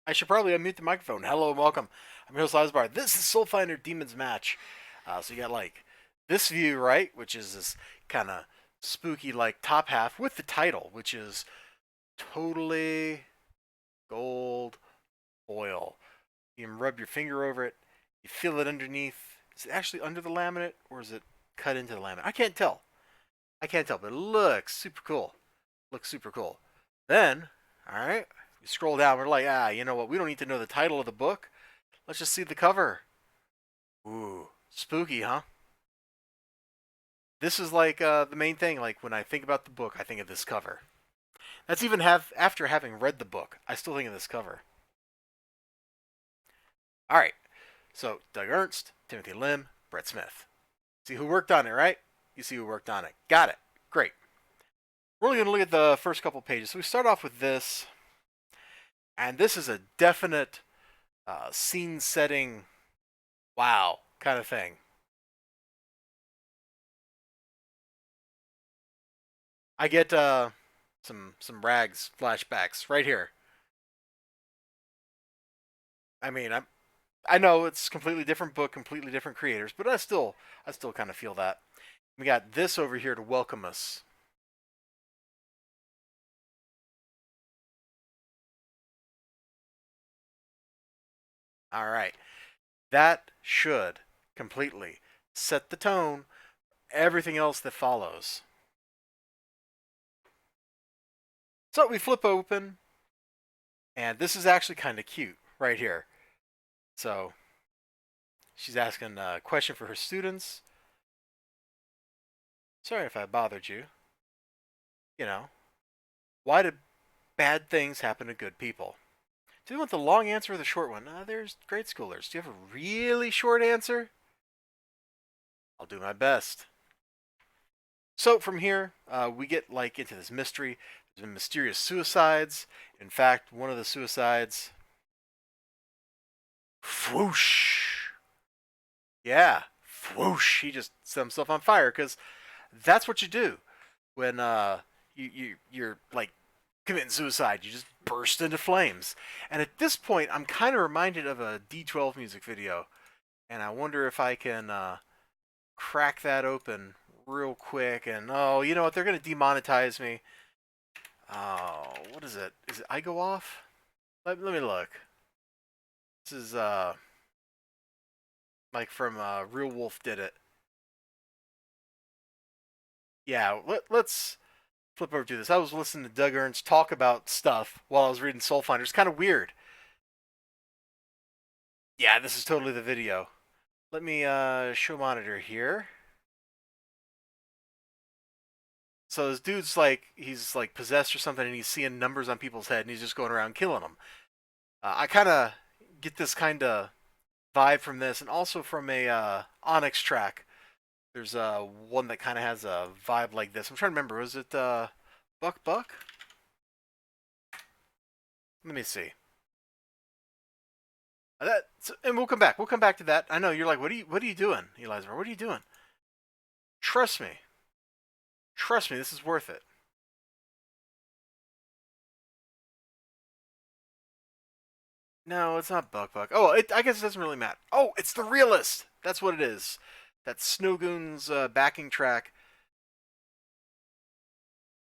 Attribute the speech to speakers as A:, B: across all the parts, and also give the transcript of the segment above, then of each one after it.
A: I should probably unmute the microphone. Hello and welcome. I'm your host, Elizibar. This is Soulfinder Demon's Match. So you got like this view, right, which is this kind of spooky like top half with the title, which is totally gold foil. You can rub your finger over it. You feel it underneath. Is it actually under the laminate or is it cut into the laminate? I can't tell. I can't tell, but it looks super cool. Looks super cool. Then, all right, we scroll down. We're like, you know what? We don't need to know the title of the book. Let's just see the cover. Ooh, spooky, huh? This is like the main thing. Like when I think about the book, I think of this cover. That's even after having read the book, I still think of this cover. All right, so Doug Ernst, Timothy Lim, Brett Smith. See who worked on it, right? You see who worked on it. Got it. Great. We're only going to look at the first couple pages. So we start off with this, and this is a definite scene setting, wow, kind of thing. I get some rags flashbacks right here. I mean, I know it's completely different book, completely different creators, but I still kind of feel that. We got this over here to welcome us. All right. That should completely set the tone everything else that follows. So we flip open, and this is actually kind of cute right here. So she's asking a question for her students. Sorry if I bothered you. You know, why do bad things happen to good people? Do you want the long answer or the short one? There's grade schoolers. Do you have a really short answer? I'll do my best. So from here, we get like into this mystery. There's been mysterious suicides. In fact, one of the suicides, whoosh, yeah, whoosh, he just set himself on fire because that's what you do when you're like committing suicide. You just burst into flames. And at this point, I'm kind of reminded of a D12 music video, and I wonder if I can crack that open real quick. And oh, you know what? They're gonna demonetize me. Oh, what is it? Is it I Go Off? Let me look. This is like from Real Wolf did it. Yeah, let's flip over to this. I was listening to Doug Ernst talk about stuff while I was reading Soulfinder. It's kind of weird. Yeah, this is totally the video. Let me show monitor here. So this dude's like he's like possessed or something, and he's seeing numbers on people's head, and he's just going around killing them. I kind of get this kind of vibe from this, and also from a Onyx track. There's one that kind of has a vibe like this. I'm trying to remember. Was it Buck Buck? Let me see. And we'll come back. We'll come back to that. I know you're like, what are you doing, Elizibar? What are you doing? Trust me. Trust me. This is worth it. No, it's not Buck Buck. Oh, I guess it doesn't really matter. Oh, it's the realist. That's what it is. That's Snowgoon's backing track.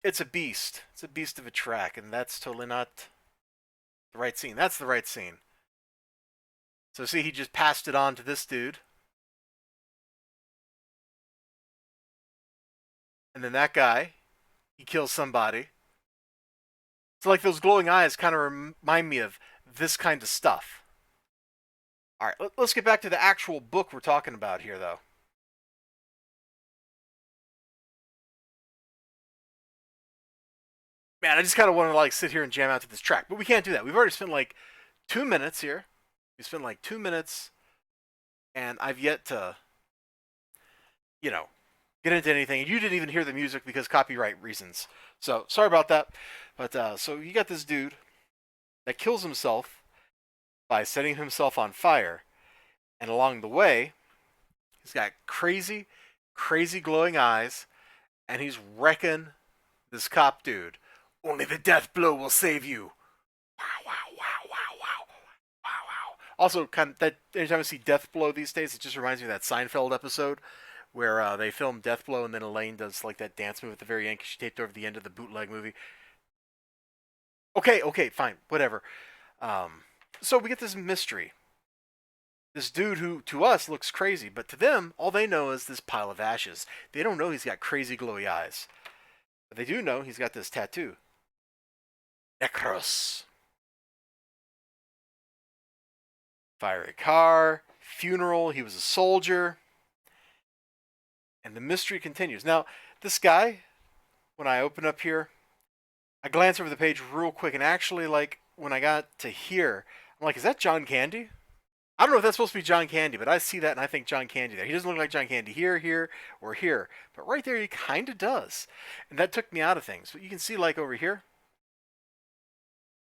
A: It's a beast. It's a beast of a track, and that's totally not the right scene. That's the right scene. So see, he just passed it on to this dude, and then that guy, he kills somebody. So like those glowing eyes kind of remind me of this kind of stuff. All right, let's get back to the actual book we're talking about here, though. Man, I just kind of want to like sit here and jam out to this track, but we can't do that. We've already spent like 2 minutes here. We spent like 2 minutes, and I've yet to, you know, get into anything. And you didn't even hear the music because copyright reasons. So sorry about that. But so you got this dude that kills himself by setting himself on fire, and along the way, he's got crazy, crazy glowing eyes, and he's wrecking this cop dude. Only the death blow will save you. Wow, wow, wow, wow, wow. Also, kind of that anytime I see Death Blow these days, it just reminds me of that Seinfeld episode where they film Death Blow and then Elaine does like that dance move at the very end 'cause she taped over the end of the bootleg movie. Okay, okay, fine, whatever. Um, so we get this mystery. This dude who to us looks crazy, but to them, all they know is this pile of ashes. They don't know he's got crazy glowy eyes. But they do know he's got this tattoo. Necros. Fiery car, funeral, he was a soldier. And the mystery continues. Now, this guy, when I open up here, I glance over the page real quick, and actually, like, when I got to here, I'm like, is that John Candy? I don't know if that's supposed to be John Candy, but I see that and I think John Candy there. He doesn't look like John Candy here, here, or here. But right there, he kind of does. And that took me out of things. But you can see, like, over here,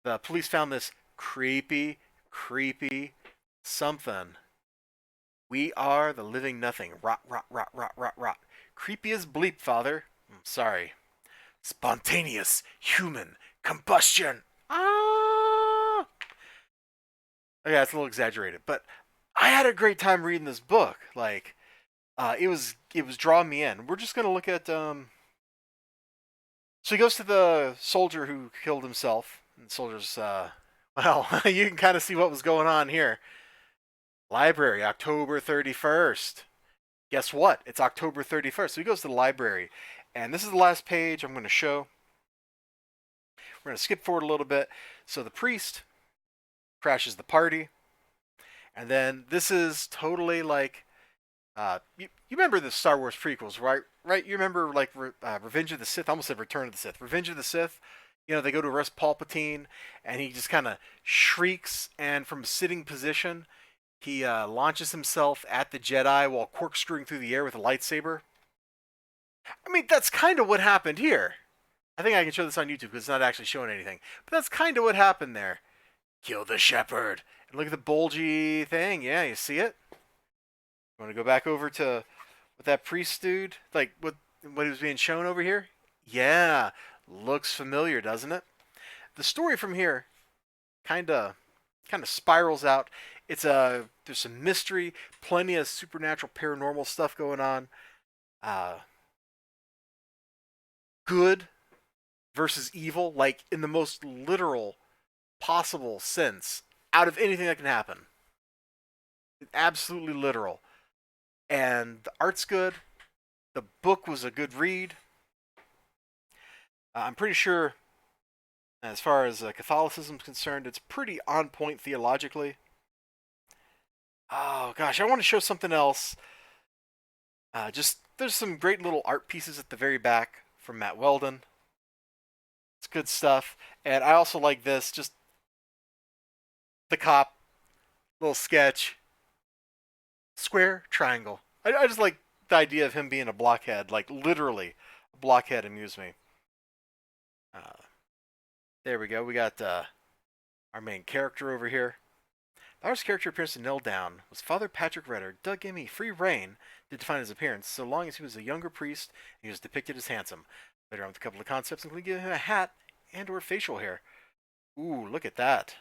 A: the police found this creepy, creepy something. We are the living nothing. Rot, rot, rot, rot, rot, rot. Creepy as bleep, father. I'm sorry. Spontaneous human combustion. Ah! Yeah, it's a little exaggerated, but I had a great time reading this book. Like, it was drawing me in. We're just gonna look at So he goes to the soldier who killed himself. And the soldier's well, you can kind of see what was going on here. Library, October 31st. Guess what? It's October 31st. So he goes to the library, and this is the last page I'm going to show. We're going to skip forward a little bit. So the priest crashes the party, and then this is totally like you remember the Star Wars prequels, right? Right? You remember like Revenge of the Sith? I almost said Return of the Sith. Revenge of the Sith. You know, they go to arrest Palpatine, and he just kind of shrieks, and from a sitting position, he launches himself at the Jedi while corkscrewing through the air with a lightsaber. I mean, that's kind of what happened here. I think I can show this on YouTube because it's not actually showing anything. But that's kind of what happened there. Kill the shepherd. And look at the bulgy thing. Yeah, you see it? You want to go back over to what that priest dude, like what he was being shown over here? Yeah, looks familiar, doesn't it? The story from here kind of spirals out. There's some mystery, plenty of supernatural paranormal stuff going on. Good versus evil, like in the most literal possible sense, out of anything that can happen. Absolutely literal. And the art's good. The book was a good read. I'm pretty sure, as far as Catholicism is concerned, it's pretty on point theologically. Oh gosh, I want to show something else. Just there's some great little art pieces at the very back from Matt Weldon. It's good stuff, and I also like this. Just the cop, little sketch, square, triangle. I just like the idea of him being a blockhead, like literally a blockhead amused me. Uh, there we go. We got our main character over here. Our character appearance to nail down was Father Patrick Redder. Doug gave me free reign to define his appearance, so long as he was a younger priest and he was depicted as handsome. Later on with a couple of concepts, including giving him a hat and or facial hair. Ooh, look at that.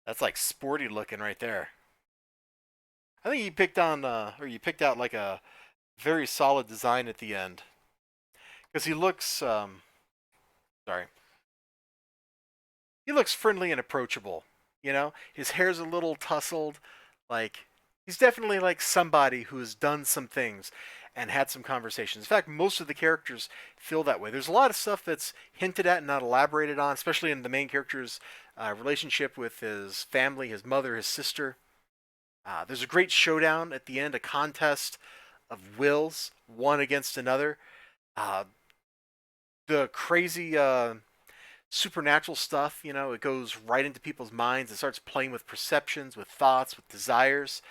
A: That's like sporty looking right there. I think you picked out like a very solid design at the end. Because sorry. He looks friendly and approachable. You know, his hair's a little tousled. Like, he's definitely like somebody who has done some things and had some conversations. In fact, most of the characters feel that way. There's a lot of stuff that's hinted at and not elaborated on, especially in the main character's relationship with his family, his mother, his sister. There's a great showdown at the end, a contest of wills, one against another. Uh, the crazy supernatural stuff, you know, it goes right into people's minds. It starts playing with perceptions, with thoughts, with desires.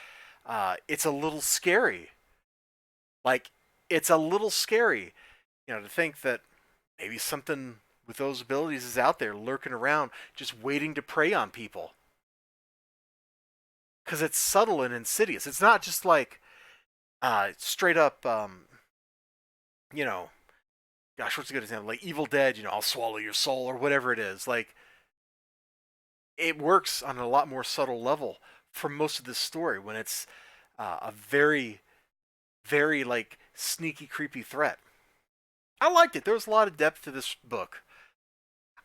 A: It's a little scary. Like, it's a little scary, you know, to think that maybe something with those abilities is out there lurking around, just waiting to prey on people. Because it's subtle and insidious. It's not just like straight up, you know, gosh, what's a good example? Like Evil Dead, you know, I'll swallow your soul or whatever it is. Like, it works on a lot more subtle level for most of this story when it's a very, very like sneaky, creepy threat. I liked it. There was a lot of depth to this book.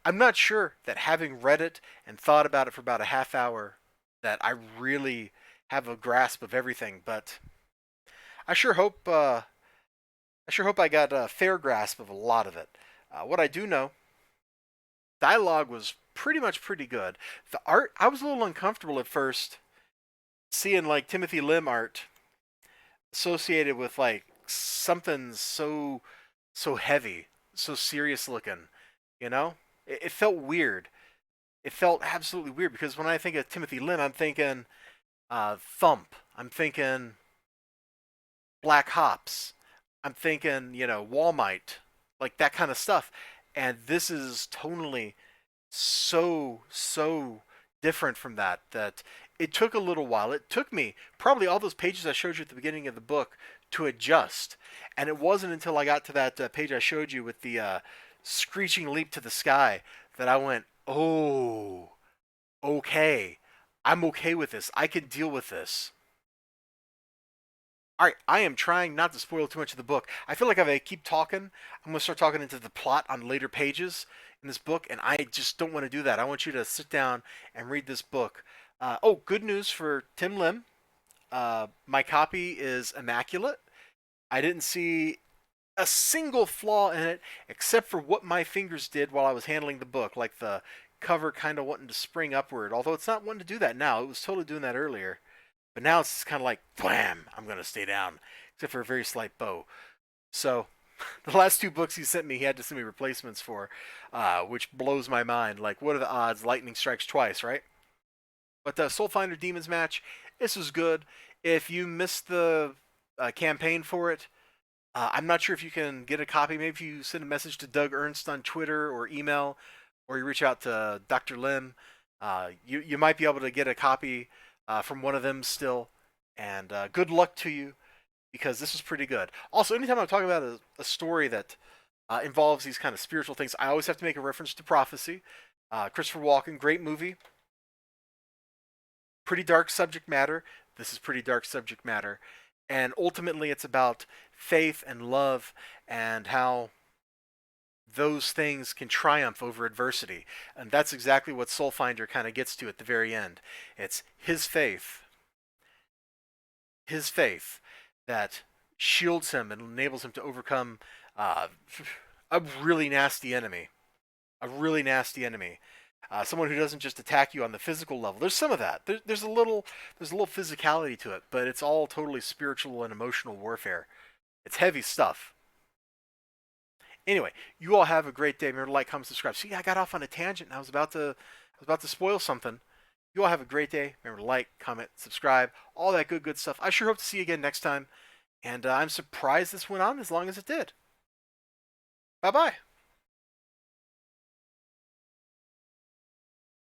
A: I'm not sure that having read it and thought about it for about a half hour, that I really have a grasp of everything. But I sure hope I got a fair grasp of a lot of it. What I do know, dialogue was pretty much pretty good. The art, I was a little uncomfortable at first seeing like Timothy Lim art associated with like something so heavy, so serious looking. You know, it felt weird. It felt absolutely weird because when I think of Timothy Lim, I'm thinking Thump. I'm thinking Black Hops. I'm thinking, Walmite, like that kind of stuff. And this is tonally so different from that it took a little while. It took me probably all those pages I showed you at the beginning of the book to adjust. And it wasn't until I got to that page I showed you with the screeching leap to the sky that I went, oh, okay. I'm okay with this. I can deal with this. All right, I am trying not to spoil too much of the book. I feel like if I keep talking, I'm going to start talking into the plot on later pages in this book, and I just don't want to do that. I want you to sit down and read this book. Oh, good news for Tim Lim. My copy is immaculate. I didn't see a single flaw in it except for what my fingers did while I was handling the book, like the cover kind of wanting to spring upward, although it's not wanting to do that now. It was totally doing that earlier. But now it's kind of like, blam, I'm going to stay down, except for a very slight bow. So the last two books he sent me, he had to send me replacements for, which blows my mind. Like, what are the odds? Lightning strikes twice, right? But the Soulfinder Demons match, this was good. If you missed the campaign for it, I'm not sure if you can get a copy. Maybe if you send a message to Doug Ernst on Twitter or email, or you reach out to Dr. Lim, you might be able to get a copy from one of them still. And good luck to you, because this was pretty good. Also, anytime I'm talking about a story that involves these kind of spiritual things, I always have to make a reference to Prophecy. Christopher Walken, great movie. Pretty dark subject matter. This is pretty dark subject matter. And ultimately, it's about faith and love and how those things can triumph over adversity. And that's exactly what Soulfinder kind of gets to at the very end. It's his faith that shields him and enables him to overcome uh, a really nasty enemy. A really nasty enemy. Someone who doesn't just attack you on the physical level. There's some of that. There's a little physicality to it, but it's all totally spiritual and emotional warfare. It's heavy stuff. Anyway, you all have a great day. Remember to like, comment, subscribe. See, I got off on a tangent and I was about to spoil something. You all have a great day. Remember to like, comment, subscribe, all that good stuff. I sure hope to see you again next time. And I'm surprised this went on as long as it did. Bye bye.